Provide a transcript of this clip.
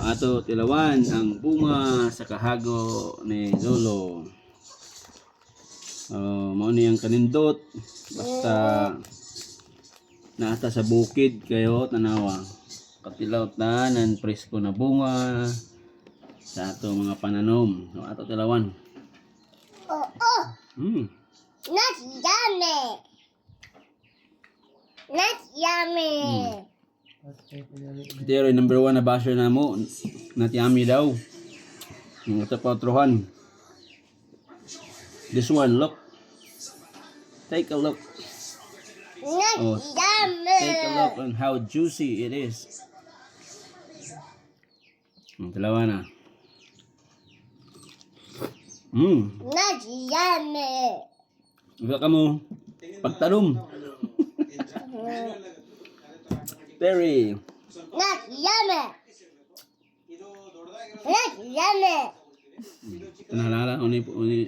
ato tilawan ang bunga sa kahago ni Lolo. Mao ni ang kanindot basta naata sa bukid kayo tanawa. Katilaw tanan presko na bunga sa ato mga pananom. So, ato tilawan. Not yummy. Not yummy. Pero number 1 na basher na mo, not yummy daw. Yung ito pa otruhan. This one, look. Take a look. Not Oh, yummy. take a look on how juicy it is. Dalawa na. Not yummy. Iba ka mo. Pagtalom. Very. Not yummy. Not yummy. Tanalala, uni